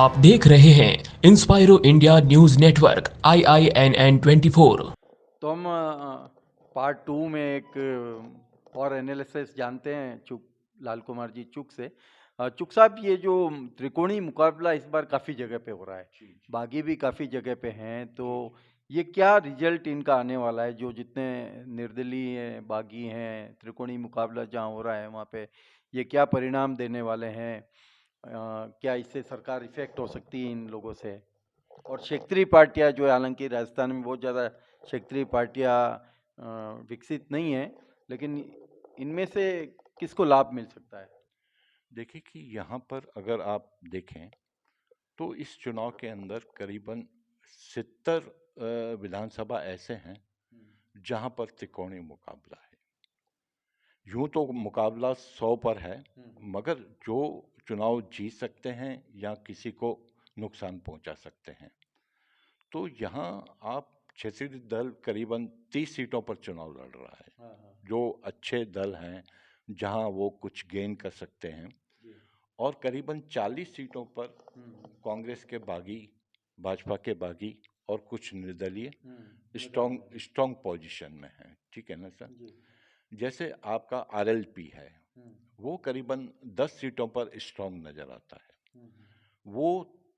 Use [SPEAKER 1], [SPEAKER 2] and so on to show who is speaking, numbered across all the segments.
[SPEAKER 1] आप देख रहे हैं इंस्पायरो इंडिया न्यूज नेटवर्क IINN 24।
[SPEAKER 2] तो हम पार्ट टू में एक और एनालिसिस जानते हैं लाल कुमार जी चुग से। चुग साहब, ये जो त्रिकोणीय मुकाबला इस बार काफ़ी जगह पे हो रहा है, बागी भी काफ़ी जगह पे हैं, तो ये क्या रिजल्ट इनका आने वाला है? जो जितने निर्दलीय हैं, बागी हैं, त्रिकोणीय मुकाबला जहाँ हो रहा है वहाँ पे ये क्या परिणाम देने वाले हैं? क्या इससे सरकार इफेक्ट हो सकती है इन लोगों से? और क्षेत्रीय पार्टियां जो है, हालांकि राजस्थान में बहुत ज़्यादा क्षेत्रीय पार्टियां विकसित नहीं है, लेकिन इनमें से किसको लाभ मिल सकता है?
[SPEAKER 3] देखिए कि यहाँ पर अगर आप देखें तो इस चुनाव के अंदर करीबन 70 विधानसभा ऐसे हैं जहाँ पर त्रिकोणीय मुकाबला है। यूं तो मुकाबला 100 पर है, मगर जो चुनाव जीत सकते हैं या किसी को नुकसान पहुंचा सकते हैं। तो यहाँ आप क्षेत्रीय दल करीबन 30 सीटों पर चुनाव लड़ रहा है।
[SPEAKER 2] हाँ हाँ
[SPEAKER 3] जो अच्छे दल हैं जहाँ वो कुछ गेन कर सकते हैं,
[SPEAKER 2] जी।
[SPEAKER 3] और करीबन 40 सीटों पर कांग्रेस के बागी, भाजपा के बागी और कुछ निर्दलीय स्ट्रॉन्ग स्ट्रॉन्ग पोजीशन में हैं। ठीक है ना सर?
[SPEAKER 2] जी।
[SPEAKER 3] जैसे आपका आरएलपी है, वो करीबन 10 सीटों पर स्ट्रॉन्ग नजर आता है। वो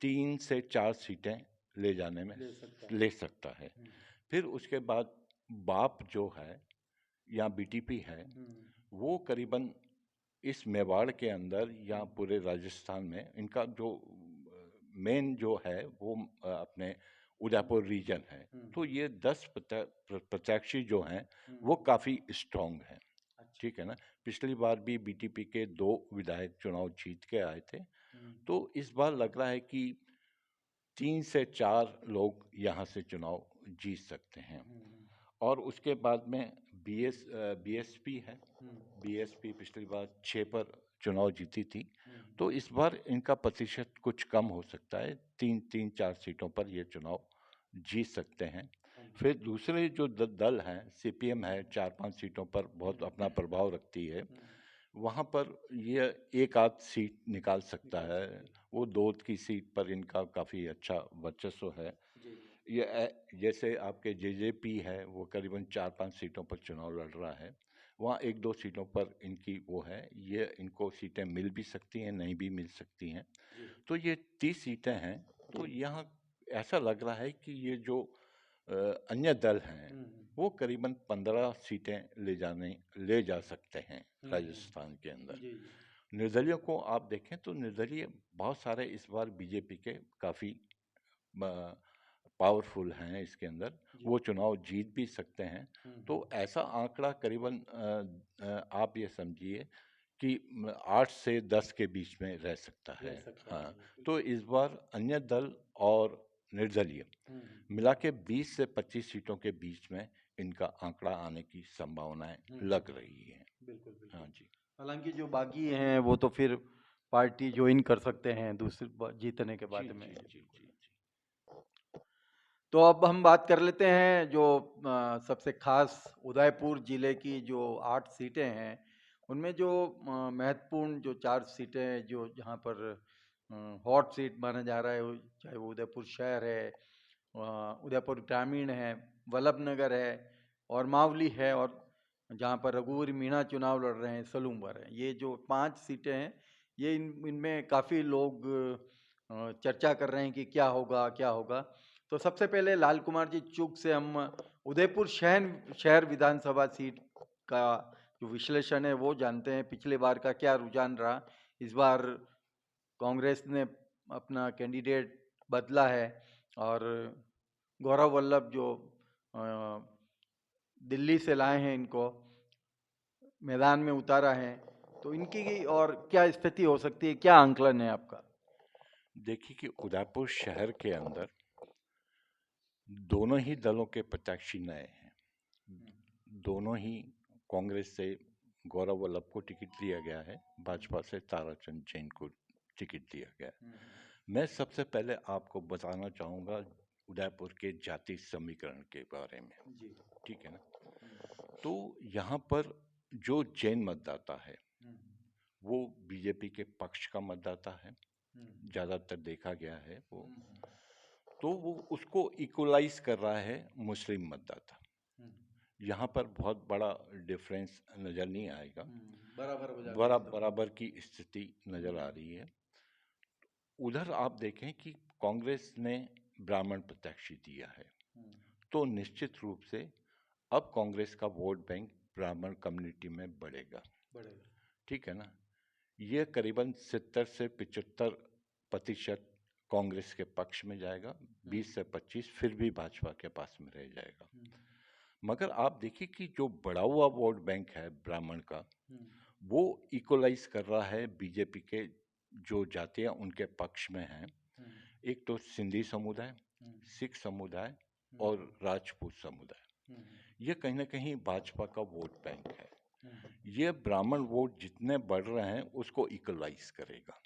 [SPEAKER 3] 3 से 4 सीटें ले जाने में ले सकता है। फिर उसके बाद बाप जो है या बीटीपी है, वो करीबन इस मेवाड़ के अंदर या पूरे राजस्थान में इनका जो मेन जो है वो अपने उदयपुर रीजन है। तो ये 10 प्रत्याशी जो हैं वो काफ़ी स्ट्रॉन्ग हैं। ठीक है ना? पिछली बार भी बीटीपी के 2 विधायक चुनाव जीत के आए थे। तो इस बार लग रहा है कि 3 से 4 लोग यहाँ से चुनाव जीत सकते हैं। और उसके बाद में बीएसपी है। बीएसपी पिछली बार 6 पर चुनाव जीती थी। तो इस बार इनका प्रतिशत कुछ कम हो सकता है, 3-4 सीटों पर ये चुनाव जीत सकते हैं। फिर दूसरे जो दल हैं, सीपीएम है, 4-5 सीटों पर बहुत अपना प्रभाव रखती है। वहाँ पर ये एक आध सीट निकाल सकता है। वो 2 की सीट पर इनका काफ़ी अच्छा वर्चस्व है। जैसे आपके जेजेपी है, वो करीबन 4-5 सीटों पर चुनाव लड़ रहा है। वहाँ 1-2 सीटों पर इनकी वो है, ये इनको सीटें मिल भी सकती हैं, नहीं भी मिल सकती हैं। तो ये 30 सीटें हैं। तो यहाँ ऐसा लग रहा है कि ये जो अन्य दल हैं वो करीबन 15 सीटें ले जा सकते हैं राजस्थान के अंदर। निर्दलियों को आप देखें तो निर्दलीय बहुत सारे इस बार बीजेपी के काफ़ी पावरफुल हैं इसके अंदर, वो चुनाव जीत भी सकते हैं। तो ऐसा आंकड़ा करीबन आप ये समझिए कि 8 से 10 के बीच में रह सकता है। हाँ, तो इस बार अन्य दल और निर्दलीय मिला के 20 से 25 सीटों के बीच में इनका आंकड़ा आने की संभावनाएं लग रही हैं।
[SPEAKER 2] बिल्कुल बिल्कुल।
[SPEAKER 3] हाँ जी।
[SPEAKER 2] हालांकि जो बागी हैं वो तो फिर पार्टी ज्वाइन कर सकते हैं दूसरी जीतने के बाद
[SPEAKER 3] जी
[SPEAKER 2] में।
[SPEAKER 3] जी जी जी जी।
[SPEAKER 2] तो अब हम बात कर लेते हैं जो सबसे खास उदयपुर जिले की जो 8 सीटें हैं, उनमें जो महत्वपूर्ण जो 4 सीटें जो जहाँ पर हॉट सीट माना जा रहा है, चाहे वो उदयपुर शहर है, उदयपुर ग्रामीण है, वल्लभ नगर है और मावली है, और जहाँ पर रघुवीर मीणा चुनाव लड़ रहे हैं सलूमबर है। ये जो 5 सीटें हैं, ये इनमें काफ़ी लोग चर्चा कर रहे हैं कि क्या होगा क्या होगा। तो सबसे पहले लाल कुमार जी चुग से हम उदयपुर शहर विधानसभा सीट का जो विश्लेषण है वो जानते हैं। पिछले बार का क्या रुझान रहा? इस बार कांग्रेस ने अपना कैंडिडेट बदला है और गौरव वल्लभ जो अ, दिल्ली से लाए हैं, इनको मैदान में उतारा है, तो इनकी और क्या स्थिति हो सकती है? क्या आंकलन है आपका?
[SPEAKER 3] देखिए कि उदयपुर शहर के अंदर दोनों ही दलों के प्रत्याशी नए हैं। दोनों ही कांग्रेस से गौरव वल्लभ को टिकट दिया गया है, भाजपा से ताराचंद जैन को टिकट दिया गया है। मैं सबसे पहले आपको बताना चाहूँगा उदयपुर के जाति समीकरण के बारे में।
[SPEAKER 2] जी।
[SPEAKER 3] ठीक है ना? तो यहाँ पर जो जैन मतदाता है वो बीजेपी के पक्ष का मतदाता है, ज़्यादातर देखा गया है वो, तो वो उसको इक्वलाइज कर रहा है मुस्लिम मतदाता। यहाँ पर बहुत बड़ा डिफरेंस नज़र नहीं आएगा,
[SPEAKER 2] बराबर हो जाता है सब।
[SPEAKER 3] बराबर की स्थिति नज़र आ रही है। उधर आप देखें कि कांग्रेस ने ब्राह्मण प्रत्याशी दिया है, तो निश्चित रूप से अब कांग्रेस का वोट बैंक ब्राह्मण कम्युनिटी में बढ़ेगा, ठीक है ना। ये करीबन 70 से 75% कांग्रेस के पक्ष में जाएगा, 20 से 25 फिर भी भाजपा के पास में रह जाएगा। मगर आप देखिए कि जो बढ़ा हुआ वोट बैंक है ब्राह्मण का, वो इक्वलाइज कर रहा है बीजेपी के जो जातियां उनके पक्ष में हैं। एक तो सिंधी समुदाय, सिख समुदाय और राजपूत समुदाय, ये कहीं ना कहीं भाजपा का वोट बैंक है। ये ब्राह्मण वोट जितने बढ़ रहे हैं उसको इक्वलाइज करेगा।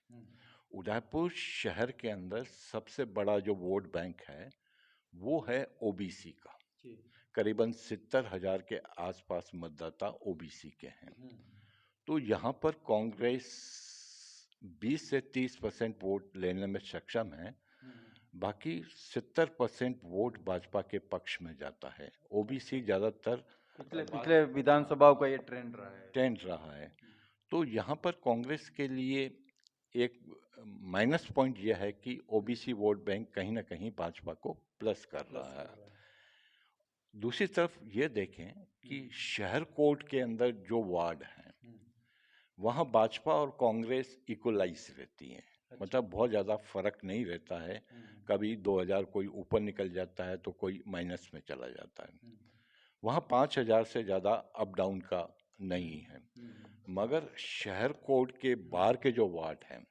[SPEAKER 3] उदयपुर शहर के अंदर सबसे बड़ा जो वोट बैंक है वो है ओबीसी का, करीबन 70,000 के आसपास मतदाता ओबीसी के हैं। तो यहाँ पर कांग्रेस 20 से 30% वोट लेने में सक्षम है, बाकी 70% वोट भाजपा के पक्ष में जाता है। ओबीसी ज़्यादातर
[SPEAKER 2] पिछले विधानसभाओं का ये ट्रेंड रहा है।
[SPEAKER 3] तो यहाँ पर कांग्रेस के लिए एक माइनस पॉइंट यह है कि ओबीसी वोट बैंक कहीं ना कहीं भाजपा को प्लस कर रहा है। दूसरी तरफ ये देखें कि शहर कोर्ट के अंदर जो वार्ड हैं वहाँ भाजपा और कांग्रेस इक्वलाइज रहती हैं, मतलब बहुत ज़्यादा फर्क नहीं रहता है। कभी 2000 कोई ऊपर निकल जाता है तो कोई माइनस में चला जाता है। वहाँ 5000 से ज़्यादा अप डाउन का नहीं है। मगर शहर कोर्ट के बाहर के जो वार्ड हैं,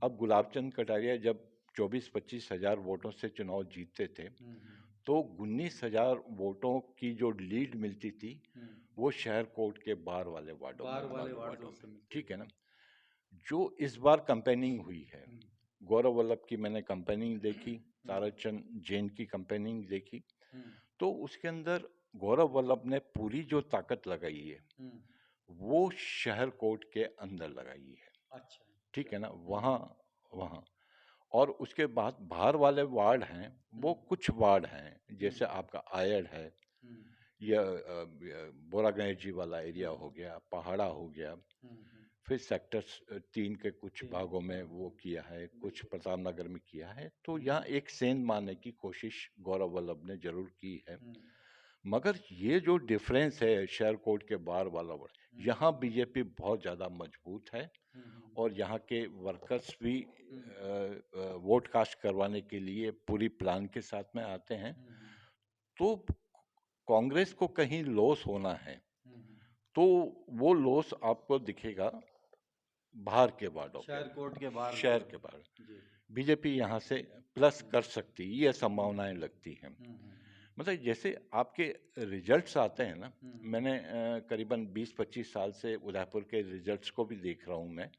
[SPEAKER 3] अब गुलाबचंद कटारिया जब 24-25 हजार वोटों से चुनाव जीतते थे तो 19,000 वोटों की जो लीड मिलती थी वो शहर कोर्ट के बाहर वाले वार्डों में, ठीक है ना। जो इस बार कंपेनिंग हुई है, गौरव वल्लभ की मैंने कंपेनिंग देखी, ताराचंद जैन की कंपेनिंग देखी, तो उसके अंदर गौरव वल्लभ ने पूरी जो ताकत लगाई है वो शहर कोर्ट के अंदर लगाई है।
[SPEAKER 2] अच्छा,
[SPEAKER 3] ठीक है ना, वहाँ और उसके बाद बाहर वाले वार्ड हैं वो कुछ वार्ड हैं, जैसे आपका आयड है या बोरा गणेश जी वाला एरिया हो गया, पहाड़ा हो गया, फिर सेक्टर 3 के कुछ भागों में वो किया है, कुछ प्रताप नगर में किया है। तो यहाँ एक सेंध मारने की कोशिश गौरव वल्लभ ने जरूर की है। मगर ये जो डिफरेंस है शहर कोर्ट के बाहर वाला वर्ड, यहाँ बीजेपी बहुत ज़्यादा मजबूत है और यहाँ के वर्कर्स भी वोट कास्ट करवाने के लिए पूरी प्लान के साथ में आते हैं। तो कांग्रेस को कहीं लॉस होना है तो वो लॉस आपको दिखेगा बाहर के वार्डों
[SPEAKER 2] शहर कोर्ट के बाहर,
[SPEAKER 3] शहर के बाहर बीजेपी यहाँ से प्लस कर सकती है, ये संभावनाएं लगती हैं। मतलब जैसे आपके रिजल्ट्स आते हैं ना, मैंने करीबन 20-25 साल से उदयपुर के रिजल्ट्स को भी देख रहा हूँ मैं,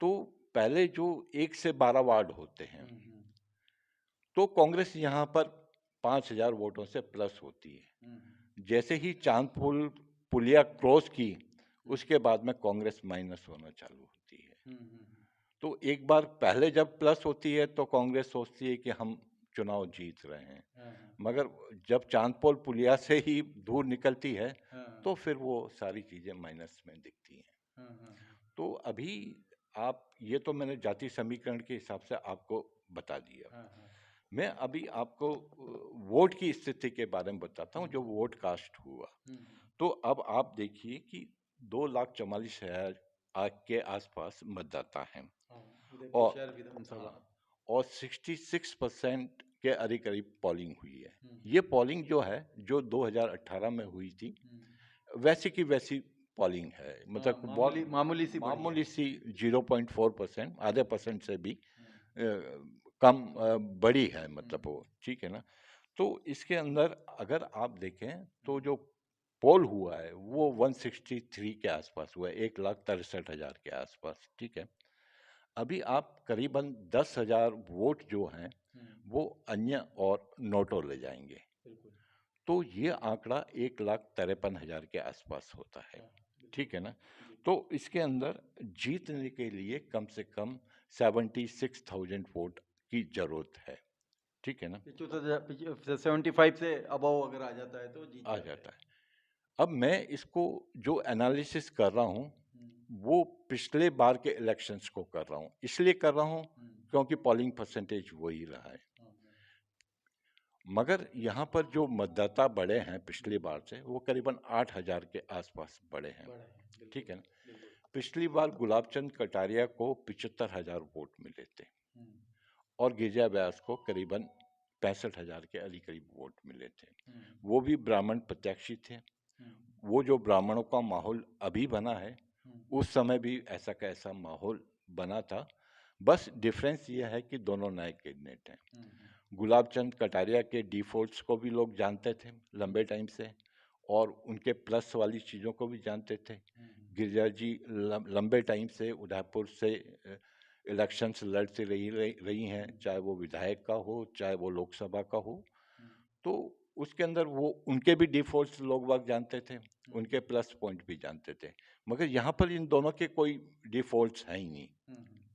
[SPEAKER 3] तो पहले जो 1 से 12 वार्ड होते हैं तो कांग्रेस यहाँ पर 5,000 वोटों से प्लस होती है। जैसे ही चांदपुर पुलिया क्रॉस की उसके बाद में कांग्रेस माइनस होना चालू होती है। तो एक बार पहले जब प्लस होती है तो कांग्रेस सोचती है कि हम चुनाव जीत रहे हैं, मगर जब चांदपोल पुलिया से ही दूर निकलती है तो फिर वो सारी चीजें माइनस में दिखती हैं। तो अभी आप, ये तो मैंने जाति समीकरण के हिसाब से आपको बता दिया। मैं अभी आपको वोट की स्थिति के बारे में बताता हूँ, जो वोट कास्ट हुआ। तो अब आप देखिए कि 2,44,000 के आसपास मतदाता हैं और 66% के करीब पोलिंग हुई है। ये पोलिंग जो है जो 2018 में हुई थी वैसी की वैसी पोलिंग है, मतलब मामूली सी 0.4%, आधे परसेंट से भी कम बड़ी है, मतलब वो, ठीक है ना। तो इसके अंदर अगर आप देखें तो जो पोल हुआ है वो 163 के आसपास हुआ है, 1,63,000 के आसपास, ठीक है। अभी आप करीबन 10,000 वोट जो हैं वो अन्य और नोटों ले जाएंगे, तो ये आंकड़ा 1,53,000 के आसपास होता है, ठीक है ना। तो इसके अंदर जीतने के लिए कम से कम 76,000 वोट की जरूरत है, ठीक है ना?
[SPEAKER 2] 75 से अबव अगर आ जाता है तो जीत
[SPEAKER 3] आ
[SPEAKER 2] जाते
[SPEAKER 3] जाता है। अब मैं इसको जो एनालिसिस कर रहा हूँ वो पिछले बार के इलेक्शंस को कर रहा हूँ, इसलिए कर रहा हूँ क्योंकि पोलिंग परसेंटेज वही रहा है। मगर यहाँ पर जो मतदाता बढ़े हैं पिछली बार से वो करीबन 8,000 के आसपास बढ़े हैं, ठीक है ना? पिछली बार गुलाबचंद कटारिया को 75,000 वोट मिले थे और गिरिजा व्यास को करीबन 65,000 के करीब वोट मिले थे। वो भी ब्राह्मण प्रत्याशी थे। वो जो ब्राह्मणों का माहौल अभी बना है उस समय भी ऐसा का ऐसा माहौल बना था, बस डिफरेंस ये है कि दोनों नए कैंडिडेट हैं। गुलाबचंद कटारिया के डिफॉल्ट्स को भी लोग जानते थे लंबे टाइम से और उनके प्लस वाली चीज़ों को भी जानते थे। गिरिजा जी लंबे टाइम से उदयपुर से इलेक्शंस लड़ती रही हैं, चाहे वो विधायक का हो चाहे वो लोकसभा का हो, तो उसके अंदर वो उनके भी डिफॉल्ट्स लोग बाग जानते थे, उनके प्लस पॉइंट भी जानते थे। मगर यहाँ पर इन दोनों के कोई डिफॉल्ट्स हैं ही नहीं,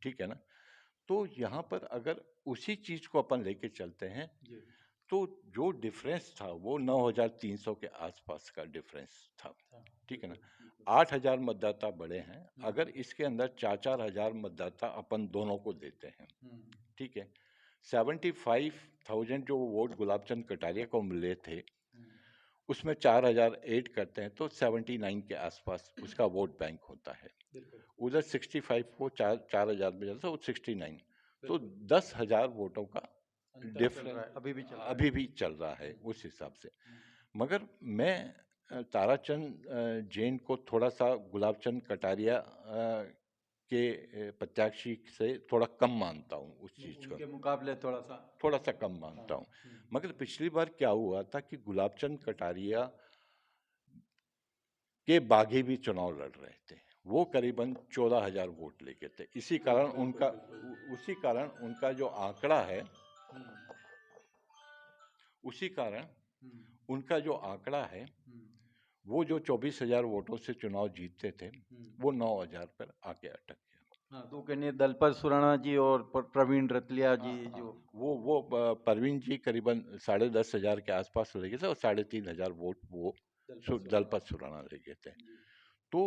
[SPEAKER 3] ठीक है ना? तो यहाँ पर अगर उसी चीज को अपन लेके चलते हैं तो जो डिफरेंस था वो 9,300 के आसपास का डिफरेंस था, ठीक है ना? 8,000 मतदाता बढ़े हैं। अगर इसके अंदर 4,000 मतदाता अपन दोनों को देते हैं, ठीक है, 75,000 जो वोट गुलाबचंद कटारिया को मिले थे उसमें 4,000 ऐड करते हैं तो 79 के आसपास उसका वोट बैंक होता है। उधर 65 को 4,000 में जाता है, 69, तो 10,000 वोटों का डिफरेंस अभी भी चल रहा है उस हिसाब से। मगर मैं ताराचंद जैन को थोड़ा सा गुलाबचंद कटारिया के प्रत्याशी से थोड़ा कम मानता हूँ, उस चीज को
[SPEAKER 2] उनके मुकाबले
[SPEAKER 3] थोड़ा सा कम मानता हूँ। मगर पिछली बार क्या हुआ था कि गुलाबचंद कटारिया के बागी भी चुनाव लड़ रहे थे, वो करीबन 14,000 वोट लेके थे। उसी कारण उनका जो आंकड़ा है, उसी कारण उनका जो आंकड़ा है वो जो 24,000 वोटों से चुनाव जीतते थे वो 9,000 पर आके अटक गया।
[SPEAKER 2] हाँ, तो कहने दलपत सुराणा जी और प्रवीण रतलिया जी जो
[SPEAKER 3] वो परवीन जी करीबन 10,500 के आसपास ले गए थे और 3,500 वोट वो दलपत सुराणा ले गए थे। तो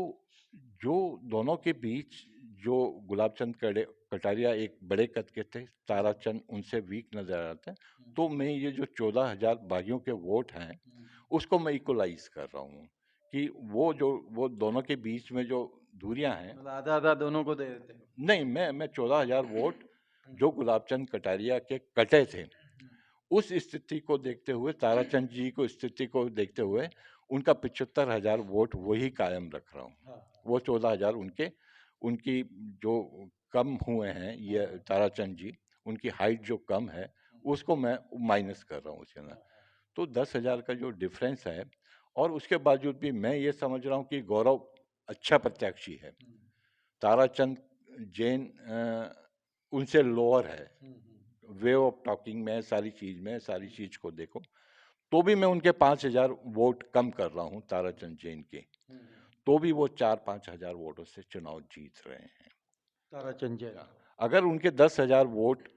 [SPEAKER 3] जो दोनों के बीच जो गुलाबचंद कटारिया एक बड़े कद के थे, ताराचंद उनसे वीक नजर आते हैं, तो मैं ये जो 14,000 बागियों के वोट हैं उसको मैं इक्वलाइज कर रहा हूँ कि वो दोनों के बीच में जो दूरियां हैं,
[SPEAKER 2] आधा आधा दोनों को दे देते हैं।
[SPEAKER 3] नहीं, मैं 14,000 वोट जो गुलाबचंद कटारिया के कटे थे उस स्थिति को देखते हुए, ताराचंद जी को स्थिति को देखते हुए उनका 75,000 वोट वही कायम रख रहा हूँ। वो 14,000 उनकी जो कम हुए हैं, ये ताराचंद जी उनकी हाइट जो कम है उसको मैं माइनस कर रहा हूँ उसके अंदर। तो 10,000 का जो डिफरेंस है, और उसके बावजूद भी मैं ये समझ रहा हूँ कि गौरव अच्छा प्रत्याशी है, ताराचंद जैन उनसे लोअर है वे ऑफ टॉकिंग में, सारी चीज को देखो तो भी मैं उनके 5,000 वोट कम कर रहा हूँ ताराचंद जैन के, तो भी वो 4-5 हजार वोटों से चुनाव जीत रहे हैं
[SPEAKER 2] ताराचंद जैन।
[SPEAKER 3] अगर उनके 10,000 वोट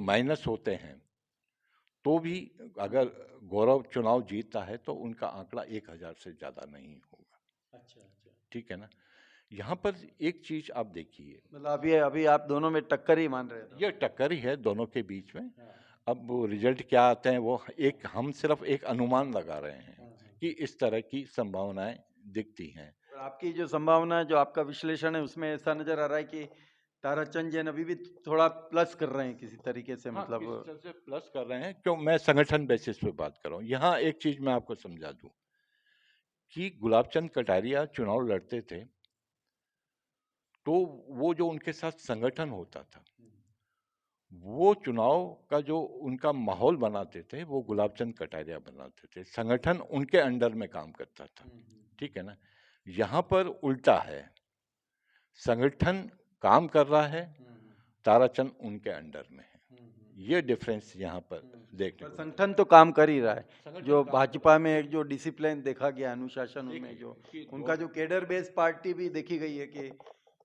[SPEAKER 3] माइनस होते हैं तो भी अगर गौरव चुनाव जीतता है तो उनका आंकड़ा 1,000 से ज्यादा नहीं होगा।
[SPEAKER 2] अच्छा,
[SPEAKER 3] ठीक है ना? यहाँ पर एक चीज आप देखिए,
[SPEAKER 2] मतलब अभी आप दोनों में टक्कर ही मान रहे हैं?
[SPEAKER 3] ये टक्कर ही है दोनों के बीच में। अब वो रिजल्ट क्या आते हैं वो हम सिर्फ एक अनुमान लगा रहे हैं कि इस तरह की संभावनाएं दिखती हैं।
[SPEAKER 2] आपकी जो संभावना है, जो आपका विश्लेषण है, उसमें ऐसा नजर आ रहा है कि ताराचंद जैन अभी भी थोड़ा प्लस कर रहे हैं किसी तरीके से, मतलब
[SPEAKER 3] किस तरह से प्लस कर रहे हैं, क्यों मैं संगठन बेसिस पे बात कर रहा हूँ। यहाँ एक चीज मैं आपको समझा दूं कि गुलाबचंद कटारिया चुनाव लड़ते थे तो वो जो उनके साथ संगठन होता था, वो चुनाव का जो उनका माहौल बनाते थे वो गुलाबचंद कटारिया बनाते थे, संगठन उनके अंडर में काम करता था। ठीक है ना? यहाँ पर उल्टा है, संगठन काम कर रहा है, ताराचंद उनके अंडर में है। ये डिफरेंस यहाँ पर देखने
[SPEAKER 2] पर
[SPEAKER 3] को
[SPEAKER 2] संगठन तो काम कर ही रहा है।
[SPEAKER 3] संगठन
[SPEAKER 2] जो
[SPEAKER 3] काम
[SPEAKER 2] भाजपा में एक जो डिसिप्लिन देखा गया, अनुशासन उनमें
[SPEAKER 3] देखिए
[SPEAKER 2] जो
[SPEAKER 3] कि
[SPEAKER 2] उनका जो केडर बेस्ड पार्टी भी देखी गई है कि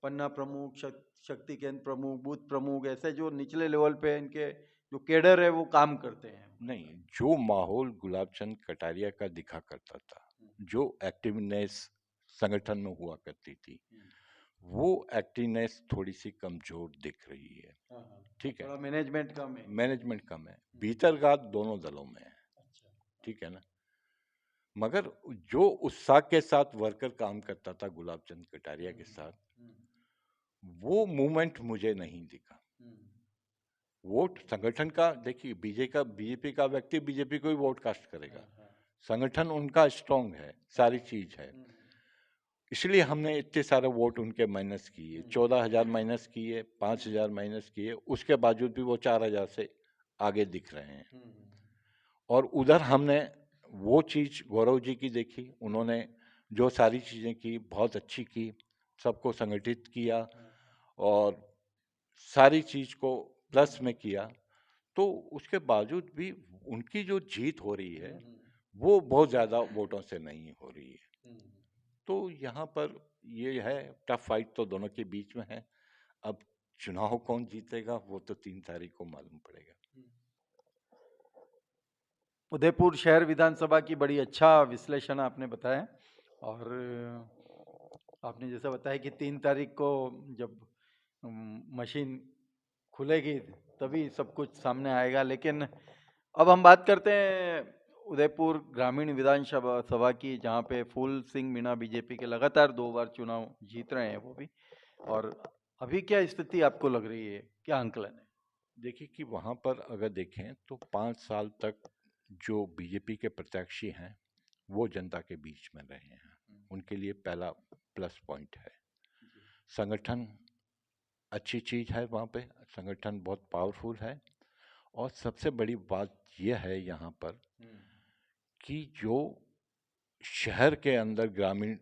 [SPEAKER 2] पन्ना प्रमुख, शक्ति केंद्र प्रमुख, बूथ प्रमुख, ऐसे जो निचले लेवल पे इनके जो केडर है वो काम करते हैं।
[SPEAKER 3] नहीं, जो माहौल गुलाब चंद कटारिया का दिखा करता था, जो एक्टिवनेस संगठन में हुआ करती थी, वो एक्टिवनेस थोड़ी सी कमजोर दिख रही है। ठीक है,
[SPEAKER 2] थोड़ा मैनेजमेंट कम है।
[SPEAKER 3] मैनेजमेंट कम है, भीतरघात दोनों दलों में है। ठीक है ना, मगर जो उत्साह के साथ वर्कर काम करता था गुलाब चंद कटारिया के साथ, वो मूवमेंट मुझे नहीं दिखा। वोट संगठन का देखिए, बीजेपी का व्यक्ति बीजेपी को ही वोट कास्ट करेगा। संगठन उनका स्ट्रांग है, सारी चीज है, इसलिए हमने इतने सारे वोट उनके माइनस किए, 14,000 माइनस किए, 5,000 माइनस किए, उसके बावजूद भी वो 4,000 से आगे दिख रहे हैं। और उधर हमने वो चीज गौरव जी की देखी, उन्होंने जो सारी चीजें की बहुत अच्छी की, सबको संगठित किया और सारी चीज को प्लस में किया, तो उसके बावजूद भी उनकी जो जीत हो रही है वो बहुत ज्यादा वोटों से नहीं हो रही है। तो यहाँ पर ये है, टफ फाइट तो दोनों के बीच में है। अब चुनाव कौन जीतेगा वो तो 3 तारीख को मालूम पड़ेगा।
[SPEAKER 2] उदयपुर शहर विधानसभा की बड़ी अच्छा विश्लेषण आपने बताया, और आपने जैसा बताया कि 3 तारीख को जब मशीन खुलेगी तभी सब कुछ सामने आएगा। लेकिन अब हम बात करते हैं उदयपुर ग्रामीण विधानसभा सभा की, जहाँ पे फूल सिंह मीणा बीजेपी के लगातार 2 बार चुनाव जीत रहे हैं वो भी। और अभी क्या स्थिति आपको लग रही है, क्या आंकलन है?
[SPEAKER 3] देखिए कि वहाँ पर अगर देखें तो 5 साल तक जो बीजेपी के प्रत्याशी हैं वो जनता के बीच में रहे हैं, उनके लिए पहला प्लस पॉइंट है। संगठन अच्छी चीज है, वहाँ पे संगठन बहुत पावरफुल है। और सबसे बड़ी बात यह है यहाँ पर कि जो शहर के अंदर ग्रामीण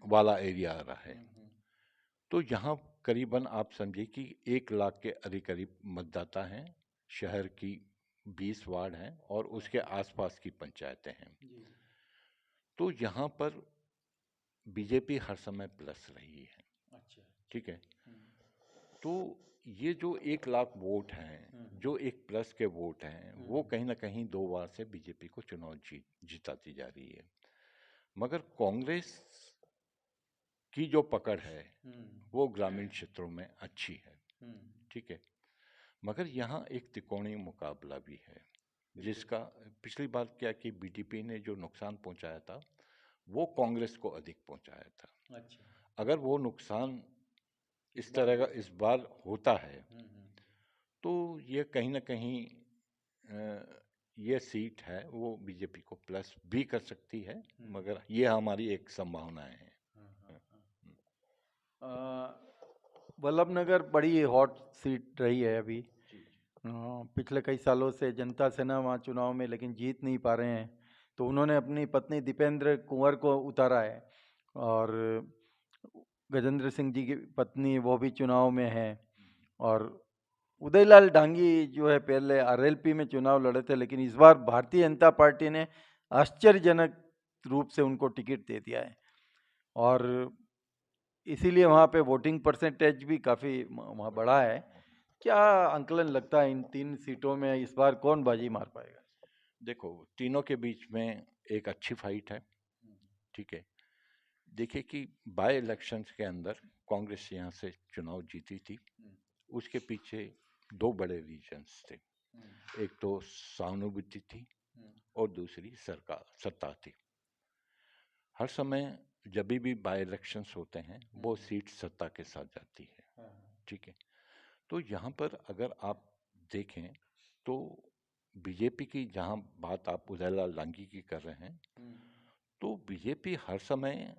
[SPEAKER 3] वाला एरिया आ रहा है, तो यहाँ करीबन आप समझिए कि 1 लाख के करीब मतदाता हैं। शहर की 20 वार्ड हैं और उसके आसपास की पंचायतें हैं। तो यहाँ पर बीजेपी हर समय प्लस रही है।
[SPEAKER 2] अच्छा।
[SPEAKER 3] ठीक है, तो ये जो 1 लाख वोट हैं, जो एक प्लस के वोट हैं, वो कहीं ना कहीं 2 बार से बीजेपी को चुनाव जिताती जा रही है। मगर कांग्रेस की जो पकड़ है वो ग्रामीण क्षेत्रों में अच्छी है। ठीक है, मगर यहाँ एक त्रिकोणीय मुकाबला भी है, जिसका पिछली बार क्या कि बीटीपी ने जो नुकसान पहुंचाया था वो कांग्रेस को अधिक पहुंचाया था।
[SPEAKER 2] अच्छा।
[SPEAKER 3] अगर वो नुकसान इस तरह का इस बार होता है तो ये कहीं ना कहीं ये सीट है वो बीजेपी को प्लस भी कर सकती है, मगर ये हमारी एक संभावना है।
[SPEAKER 2] वल्लभनगर बड़ी हॉट सीट रही है अभी। पिछले कई सालों से जनता सेना वहाँ चुनाव में लेकिन जीत नहीं पा रहे हैं, तो उन्होंने अपनी पत्नी दीपेंद्र कुंवर को उतारा है। और गजेंद्र सिंह जी की पत्नी वो भी चुनाव में है। और उदयलाल डांगी जो है पहले आरएलपी में चुनाव लड़े थे, लेकिन इस बार भारतीय जनता पार्टी ने आश्चर्यजनक रूप से उनको टिकट दे दिया है, और इसीलिए वहाँ पे वोटिंग परसेंटेज भी काफ़ी वहाँ बढ़ा है। क्या आंकलन लगता है इन 3 सीटों में इस बार कौन बाजी मार पाएगा?
[SPEAKER 3] देखो, तीनों के बीच में एक अच्छी फाइट है। ठीक है, देखिए कि बाय इलेक्शंस के अंदर कांग्रेस यहाँ से चुनाव जीती थी, उसके पीछे 2 बड़े रीजंस थे। एक तो सहानुभूति थी और दूसरी सत्ता थी। हर समय जब भी बाय इलेक्शंस होते हैं वो सीट सत्ता के साथ जाती है। ठीक है, तो यहाँ पर अगर आप देखें तो बीजेपी की जहाँ बात आप उदयलाल डांगी की कर रहे हैं, तो बीजेपी हर समय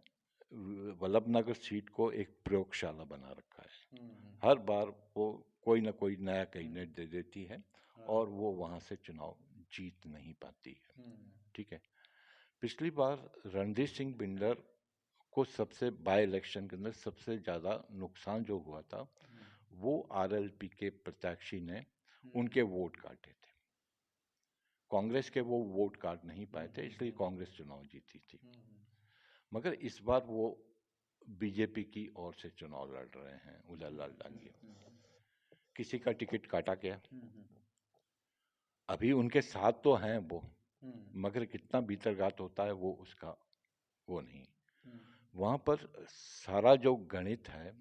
[SPEAKER 3] वल्लभनगर सीट को एक प्रयोगशाला बना रखा है। हर बार वो कोई ना कोई नया कैंडिडेट दे देती है और वो वहाँ से चुनाव जीत नहीं पाती है। ठीक है, पिछली बार रणधीर सिंह बिंडर को सबसे बाय इलेक्शन के अंदर सबसे ज़्यादा नुकसान जो हुआ था वो आरएलपी के प्रत्याशी ने उनके वोट काटे थे। कांग्रेस के वो वोट काट नहीं पाए थे, इसलिए कांग्रेस चुनाव जीती थी। मगर इस बार वो बीजेपी की ओर से चुनाव लड़ रहे हैं, उदयलाल डांगी। किसी का टिकट काटा गया, अभी उनके साथ तो हैं वो, मगर कितना भीतरघात होता है वो उसका वो नहीं। वहां पर सारा जो गणित है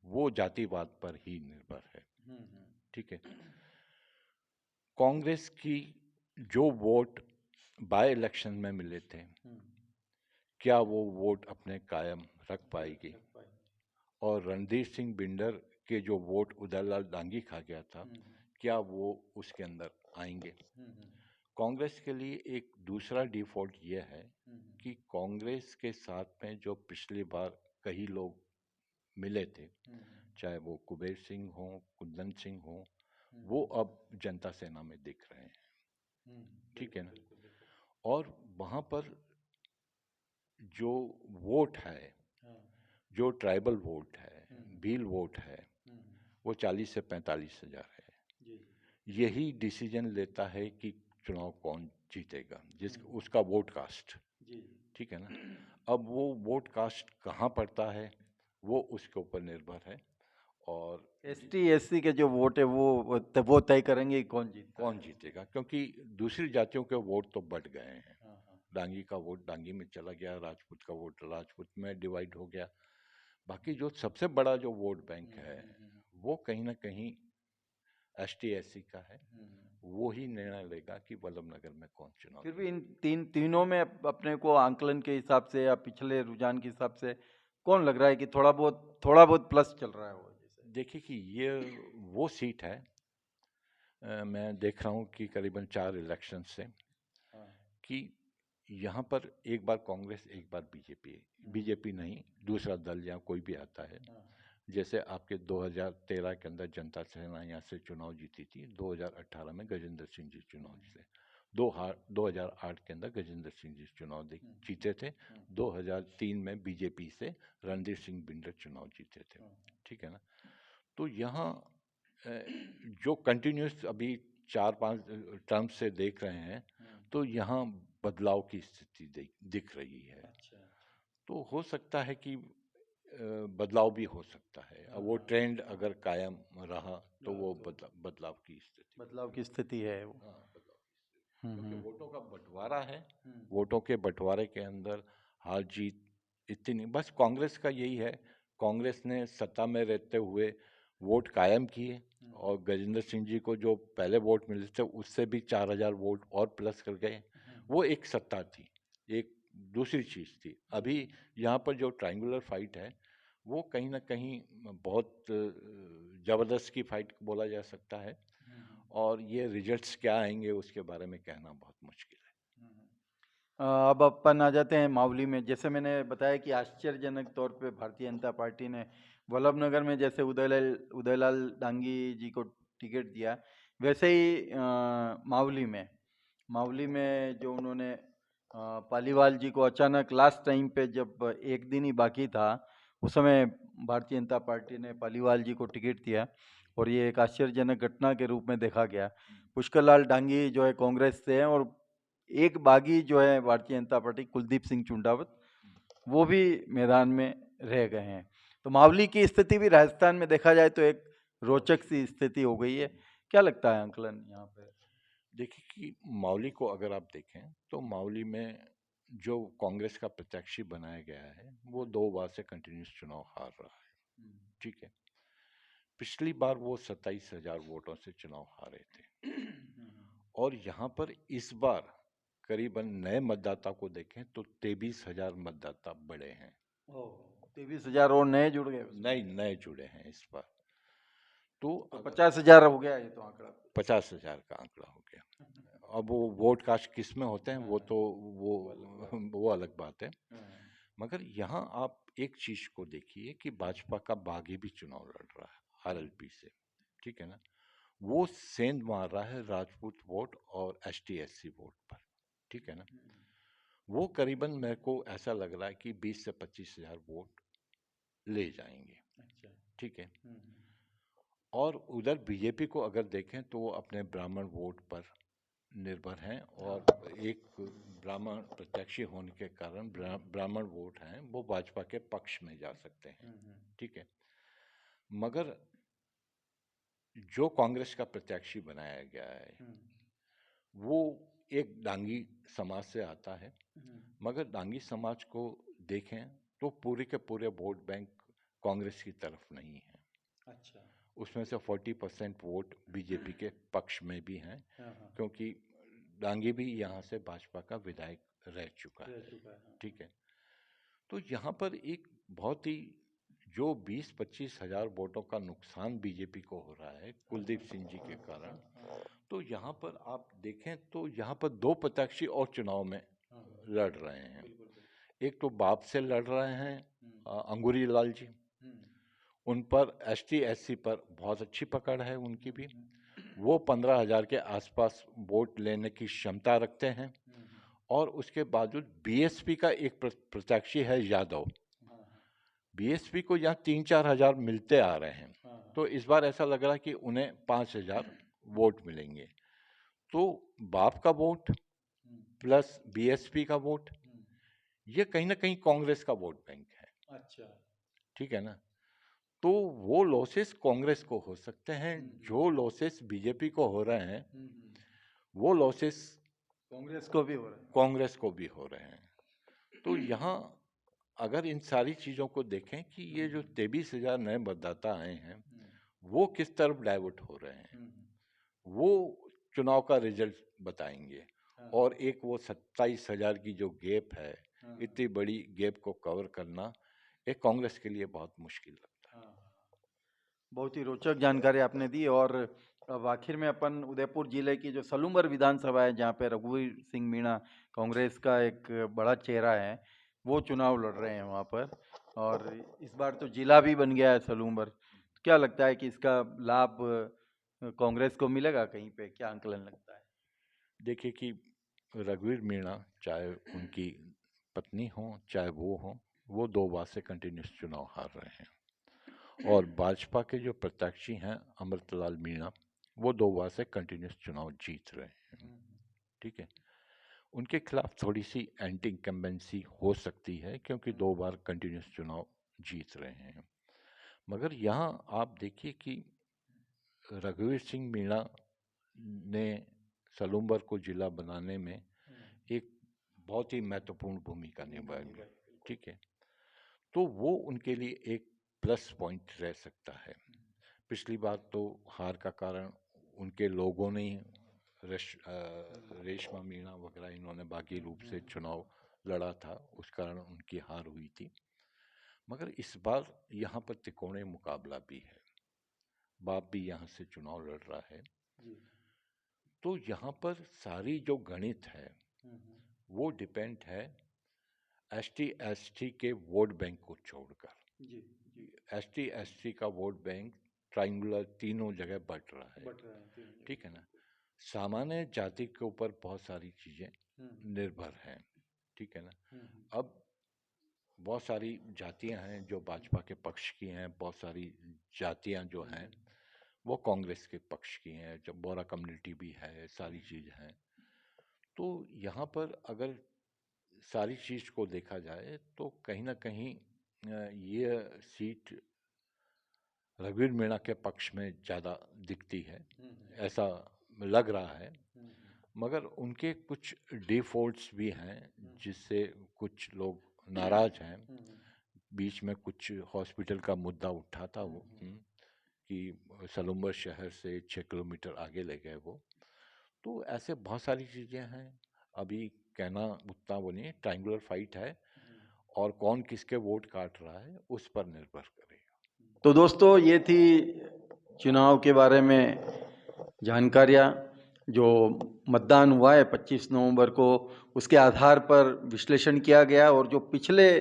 [SPEAKER 3] वो जातिवाद पर ही निर्भर है। ठीक है, कांग्रेस की जो वोट बाय इलेक्शन में मिले थे, क्या वो वोट अपने कायम रख पाएगी? और रणधीर सिंह बिंडर के जो वोट उदयलाल डांगी खा गया था, क्या वो उसके अंदर आएंगे? कांग्रेस के लिए एक दूसरा डिफॉल्ट ये है कि कांग्रेस के साथ में जो पिछली बार कई लोग मिले थे, चाहे वो कुबेर सिंह हो, कुंदन सिंह हो, वो अब जनता सेना में दिख रहे हैं। ठीक है ना? और वहां पर जो वोट है, जो ट्राइबल वोट है, भील वोट है, वो 40 से 45 हजार है। यही डिसीजन लेता है कि चुनाव कौन जीतेगा, जिस उसका वोट कास्ट। ठीक है ना? अब वो वोट कास्ट कहाँ पड़ता है वो उसके ऊपर निर्भर है। और
[SPEAKER 2] ST SC के जो वोट है वो तय करेंगे कि कौन
[SPEAKER 3] जीतेगा, क्योंकि दूसरी जातियों के वोट तो बढ़ गए हैं। डांगी का वोट डांगी में चला गया, राजपूत का वोट राजपूत में डिवाइड हो गया। बाकी जो सबसे बड़ा जो वोट बैंक है वो कहीं ना कहीं ST SC का है। वो ही निर्णय लेगा कि वल्लभ नगर में कौन चुनाव।
[SPEAKER 2] फिर भी इन तीनों में अपने को आंकलन के हिसाब से या पिछले रुझान के हिसाब से कौन लग रहा है कि थोड़ा बहुत प्लस चल रहा है वो? जैसे
[SPEAKER 3] देखिए कि ये वो सीट है, मैं देख रहा हूँ कि करीबन 4 इलेक्शन से कि यहाँ पर एक बार कांग्रेस एक बार बीजेपी नहीं, दूसरा दल या कोई भी आता है। जैसे आपके 2013 के अंदर जनता सेना यहाँ से चुनाव जीती थी, 2018 में गजेंद्र सिंह जी चुनाव जीते, 2008 के अंदर गजेंद्र सिंह जी चुनाव जीते थे, 2003 में बीजेपी से रणधीर सिंह बिंडर चुनाव जीते थे। ठीक है ना? तो यहाँ जो कंटिन्यूस अभी 4-5 टर्म से देख रहे हैं, तो यहाँ बदलाव की स्थिति दिख रही है। तो हो सकता है कि बदलाव भी हो सकता है। अब वो ट्रेंड अगर कायम रहा तो वो बदलाव की स्थिति
[SPEAKER 2] है वो।
[SPEAKER 3] क्योंकि वोटों का बंटवारा है, वोटों के बंटवारे के अंदर हार जीत इतनी, बस कांग्रेस का यही है, कांग्रेस ने सत्ता में रहते हुए वोट कायम किए और गजेंद्र सिंह जी को जो पहले वोट मिले थे उससे भी 4000 वोट और प्लस कर गए। वो एक सत्ता थी, एक दूसरी चीज थी। अभी यहाँ पर जो ट्रायंगुलर फाइट है वो कहीं ना कहीं बहुत जबरदस्त की फाइट बोला जा सकता है। और ये रिजल्ट्स क्या आएंगे उसके बारे में कहना बहुत मुश्किल है।
[SPEAKER 2] अब अपन आ जाते हैं मावली में। जैसे मैंने बताया कि आश्चर्यजनक तौर पे भारतीय जनता पार्टी ने वल्लभ नगर में जैसे उदयलाल डांगी जी को टिकट दिया, वैसे ही मावली में जो उन्होंने पालीवाल जी को अचानक लास्ट टाइम पे जब एक दिन ही बाकी था उस समय भारतीय जनता पार्टी ने पालीवाल जी को टिकट दिया और ये एक आश्चर्यजनक घटना के रूप में देखा गया। पुष्कर लाल डांगी जो है कांग्रेस से हैं और एक बागी जो है भारतीय जनता पार्टी कुलदीप सिंह चुंडावत, वो भी मैदान में रह गए हैं। तो मावली की स्थिति भी राजस्थान में देखा जाए तो एक रोचक सी स्थिति हो गई है। क्या लगता है अंकलन यहाँ पे?
[SPEAKER 3] देखिए कि मावली को अगर आप देखें तो मावली में जो कांग्रेस का प्रत्याशी बनाया गया है वो 2 बार से कंटिन्यूस चुनाव हार रहा है। ठीक है, पिछली बार वो 27,000 वोटों से चुनाव हारे थे और यहाँ पर इस बार करीबन नए मतदाता को देखें तो 23,000 मतदाता बढ़े हैं।
[SPEAKER 2] 23,000 और नए जुड़ गए,
[SPEAKER 3] नए जुड़े हैं इस बार। तो
[SPEAKER 2] 50,000 हो गया ये तो आंकड़ा।
[SPEAKER 3] 50,000 का आंकड़ा हो गया। अब वो वोट कास्ट किस में होते हैं वो तो वो अलग बात है। मगर यहाँ आप एक चीज को देखिए कि भाजपा का बागी भी चुनाव लड़ रहा है RLP से। ठीक है ना? वो सेंध मार रहा है राजपूत वोट और ST SC वोट पर। ठीक है ना? वो करीबन मेरे को ऐसा लग रहा है कि 20 से 25,000 वोट ले जाएंगे। ठीक है, और उधर बीजेपी को अगर देखें तो वो अपने ब्राह्मण वोट पर निर्भर हैं और एक ब्राह्मण प्रत्याशी होने के कारण ब्राह्मण वोट हैं वो भाजपा के पक्ष में जा सकते हैं, ठीक है। मगर जो कांग्रेस का प्रत्याशी बनाया गया है वो एक डांगी समाज से आता है, मगर डांगी समाज को देखें तो पूरे के पूरे वोट बैंक कांग्रेस की तरफ नहीं है।
[SPEAKER 2] अच्छा,
[SPEAKER 3] उसमें से 40% वोट बीजेपी के पक्ष में भी हैं, क्योंकि डांगी भी यहाँ से भाजपा का विधायक रह चुका है, ठीक है। तो यहाँ पर एक बहुत ही जो 20-25 हजार वोटों का नुकसान बीजेपी को हो रहा है कुलदीप सिंह जी के कारण, तो यहाँ पर आप देखें तो यहाँ पर दो प्रत्याशी और चुनाव में लड़ रहे हैं। एक तो बाप से लड़ रहे हैं अंगूरी लाल जी, उन पर एसटी एससी पर बहुत अच्छी पकड़ है उनकी भी, वो 15,000 के आसपास वोट लेने की क्षमता रखते हैं। और उसके बावजूद बीएसपी का एक प्रत्याशी है यादव, बीएसपी को यहाँ 3-4 हजार मिलते आ रहे हैं, तो इस बार ऐसा लग रहा है कि उन्हें 5,000 वोट मिलेंगे। तो बाप का वोट प्लस बीएसपी का वोट, ये कहीं ना कहीं कांग्रेस का वोट बैंक है।
[SPEAKER 2] अच्छा,
[SPEAKER 3] ठीक है ना, तो वो लॉसेस कांग्रेस को हो सकते हैं, जो लॉसेस बीजेपी को हो रहे हैं वो लॉसेस
[SPEAKER 2] कांग्रेस को भी हो रहा है,
[SPEAKER 3] कांग्रेस को भी हो रहे हैं। तो यहाँ अगर इन सारी चीज़ों को देखें कि ये जो 23,000 नए मतदाता आए हैं वो किस तरफ डाइवर्ट हो रहे हैं, वो चुनाव का रिजल्ट बताएंगे। और एक वो 27,000 की जो गैप है, इतनी बड़ी गैप को कवर करना एक कांग्रेस के लिए बहुत मुश्किल लगता है।
[SPEAKER 2] बहुत ही रोचक जानकारी आपने दी। और अब आखिर में अपन उदयपुर जिले की जो सलूमर विधानसभा है, जहाँ पे रघुवीर सिंह मीणा कांग्रेस का एक बड़ा चेहरा है, वो चुनाव लड़ रहे हैं वहाँ पर। और इस बार तो जिला भी बन गया है सलूमर। तो क्या लगता है कि इसका लाभ कांग्रेस को मिलेगा कहीं पे, क्या आंकलन लगता है?
[SPEAKER 3] देखिए कि रघुवीर मीणा, चाहे उनकी पत्नी हो चाहे वो 2 बार से कंटिन्यूस चुनाव हार रहे हैं। और भाजपा के जो प्रत्याशी हैं अमृतलाल मीणा, वो 2 बार से कंटिन्यूस चुनाव जीत रहे हैं, ठीक है। उनके खिलाफ थोड़ी सी एंटी इंकम्बेंसी हो सकती है क्योंकि 2 बार कंटिन्यूस चुनाव जीत रहे हैं। मगर यहाँ आप देखिए कि रघुवीर सिंह मीणा ने सलूमर को जिला बनाने में एक बहुत ही महत्वपूर्ण भूमिका निभाई, ठीक है। तो वो उनके लिए एक प्लस पॉइंट रह सकता है। पिछली बार तो हार का कारण उनके लोगों ने रेशमा मीणा वगैरह इन्होंने बाकी रूप से चुनाव लड़ा था, उस कारण उनकी हार हुई थी। मगर इस बार यहाँ पर त्रिकोणीय मुकाबला भी है, बाप भी यहाँ से चुनाव लड़ रहा है। तो यहाँ पर सारी जो गणित है वो डिपेंड है एसटी एसटी के वोट बैंक को छोड़कर। एसटी एसटी का वोट बैंक ट्रायंगुलर तीनों जगह बट रहा है, ठीक है ना। सामान्य जाति के ऊपर बहुत सारी चीजें निर्भर हैं, ठीक है ना। अब बहुत सारी जातियां हैं जो भाजपा के पक्ष की हैं, बहुत सारी जातियां जो हैं वो कांग्रेस के पक्ष की हैं, जब बोरा कम्युनिटी भी है, सारी चीज हैं। तो यहाँ पर अगर सारी चीज को देखा जाए तो कहीं ना कहीं ये सीट रघुवीर मीणा के पक्ष में ज़्यादा दिखती है, ऐसा लग रहा है। मगर उनके कुछ डिफॉल्ट्स भी हैं जिससे कुछ लोग नाराज हैं। बीच में कुछ हॉस्पिटल का मुद्दा उठा था वो, कि सलूमर शहर से 6 किलोमीटर आगे ले गए वो। तो ऐसे बहुत सारी चीज़ें हैं, अभी कहना उतना वो नहीं है। ट्रायंगुलर फाइट है और कौन किसके वोट काट रहा है उस पर निर्भर करेगा।
[SPEAKER 2] तो दोस्तों, ये थी चुनाव के बारे में जानकारियाँ। जो मतदान हुआ है 25 नवंबर को, उसके आधार पर विश्लेषण किया गया, और जो पिछले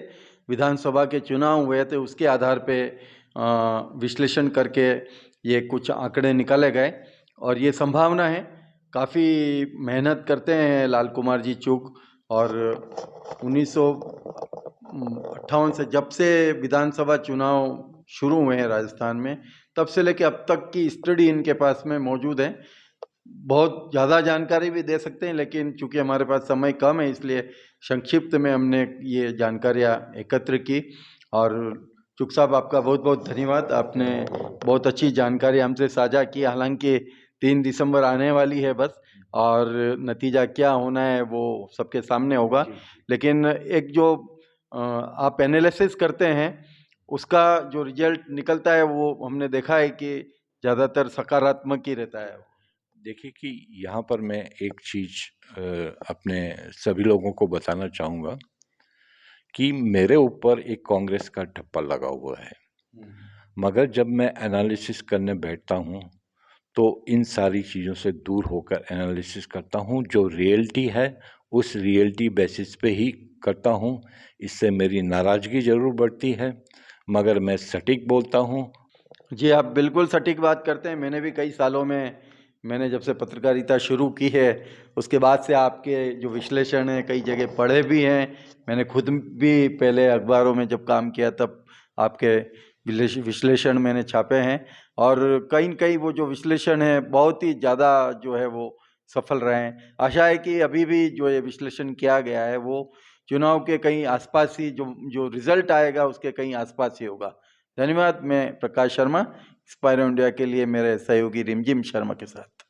[SPEAKER 2] विधानसभा के चुनाव हुए थे उसके आधार पे विश्लेषण करके ये कुछ आंकड़े निकाले गए। और ये संभावना है, काफ़ी मेहनत करते हैं लाल कुमार जी चुग। और 1958 से जब से विधानसभा चुनाव शुरू हुए हैं राजस्थान में, तब से लेकर अब तक की स्टडी इनके पास में मौजूद है। बहुत ज़्यादा जानकारी भी दे सकते हैं, लेकिन चूंकि हमारे पास समय कम है इसलिए संक्षिप्त में हमने ये जानकारियाँ एकत्र की। और चुग साहब, आपका बहुत बहुत धन्यवाद, आपने बहुत अच्छी जानकारी हमसे साझा की। हालांकि 3 दिसंबर आने वाली है बस, और नतीजा क्या होना है वो सबके सामने होगा, लेकिन एक जो आप एनालिसिस करते हैं उसका जो रिजल्ट निकलता है वो हमने देखा है कि ज़्यादातर सकारात्मक ही रहता है।
[SPEAKER 3] देखिए कि यहाँ पर मैं एक चीज़ अपने सभी लोगों को बताना चाहूँगा कि मेरे ऊपर एक कांग्रेस का ठप्पा लगा हुआ है, मगर जब मैं एनालिसिस करने बैठता हूँ तो इन सारी चीज़ों से दूर होकर एनालिसिस करता हूँ। जो रियलिटी है उस रियलिटी बेसिस पे ही करता हूँ। इससे मेरी नाराज़गी ज़रूर बढ़ती है, मगर मैं सटीक बोलता हूँ।
[SPEAKER 2] जी, आप बिल्कुल सटीक बात करते हैं। मैंने भी कई सालों में, मैंने जब से पत्रकारिता शुरू की है उसके बाद से आपके जो विश्लेषण है कई जगह पढ़े भी हैं। मैंने खुद भी पहले अखबारों में जब काम किया तब आपके विश्लेषण मैंने छापे हैं, और कहीं न कहीं वो जो विश्लेषण है बहुत ही ज़्यादा जो है वो सफल रहे हैं। आशा है कि अभी भी जो ये विश्लेषण किया गया है वो चुनाव के कहीं आसपास ही, जो जो रिजल्ट आएगा उसके कहीं आसपास ही होगा। धन्यवाद। मैं प्रकाश शर्मा, इंस्पायरो इंडिया के लिए मेरे सहयोगी रिमझिम शर्मा के साथ।